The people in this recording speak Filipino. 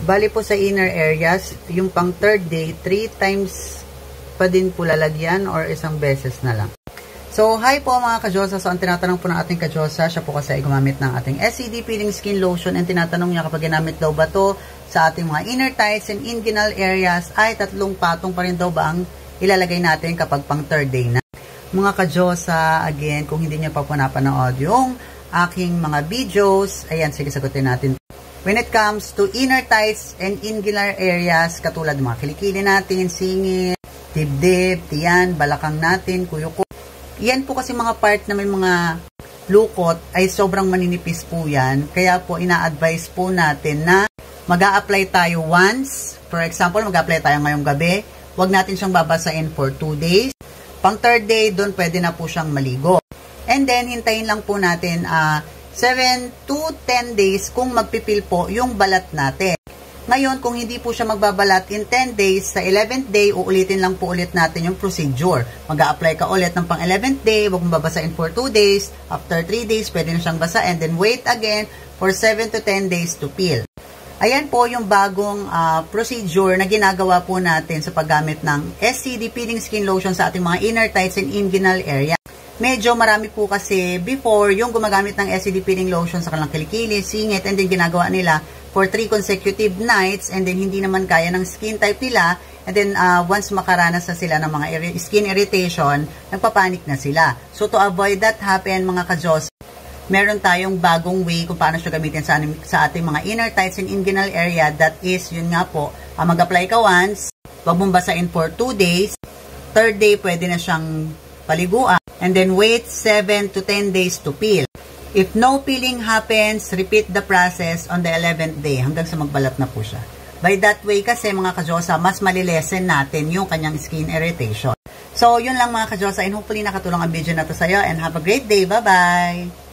Bali po sa inner areas, yung pang third day, 3 times pa din po lalagyan or isang beses na lang. So, hi po mga ka-Diyosa. So, ang tinatanong po ng ating ka-Diyosa, siya po kasi ay gumamit ng ating SCD Peeling Skin Lotion and tinatanong niya kapag ginamit daw ba to sa ating mga inner thighs and inguinal areas ay 3 patong pa rin daw ba ang ilalagay natin kapag pang third day na. Mga ka-Diyosa, again, kung hindi niyo pa po napanood yung aking mga videos, ayan, sige, sagutin natin. When it comes to inner thighs and inguinal areas, katulad mga kilikili natin, singit, dibdib, tiyan, balakang natin, kuyuko. Yan po kasi mga part na may mga lukot ay sobrang maninipis po yan. Kaya po ina-advise po natin na mag-a-apply tayo once. For example, mag-a-apply tayo ngayong gabi. Huwag natin siyang babasain for 2 days. Pang third day, doon pwede na po siyang maligo. And then, hintayin lang po natin 7 to 10 days kung magpipil po yung balat natin. Ngayon, kung hindi po siya magbabalat in 10 days, sa 11th day, uulitin lang po ulit natin yung procedure. Mag-a-apply ka ulit ng pang 11th day, huwag mong babasain for 2 days. After 3 days, pwede na siyang basa. And then wait again for 7 to 10 days to peel. Ayan po yung bagong procedure na ginagawa po natin sa paggamit ng SCD Peeling Skin Lotion sa ating mga inner thighs and inguinal area. Medyo marami po kasi before yung gumagamit ng SCD Peeling Lotion sa kanilang kilikili, singit, and then ginagawa nila for 3 consecutive nights and then hindi naman kaya ng skin type nila and then once makaranas na sila ng mga skin irritation, nagpapanik na sila. So to avoid that happen mga ka-Diyos, meron tayong bagong way kung paano siya gamitin sa ating mga inner thighs and inguinal area. That is, yun nga po, mag-apply ka once, wag mong basain for 2 days, third day pwede na siyang paliguan, and then wait 7 to 10 days to peel. If no peeling happens, repeat the process on the 11th day hanggang sa magbalat na po siya. By that way kasi mga ka-Diyosa, mas malilesen natin yung kanyang skin irritation. So, yun lang mga ka-Diyosa, and hopefully nakatulong ang video na to sa'yo and have a great day. Bye-bye!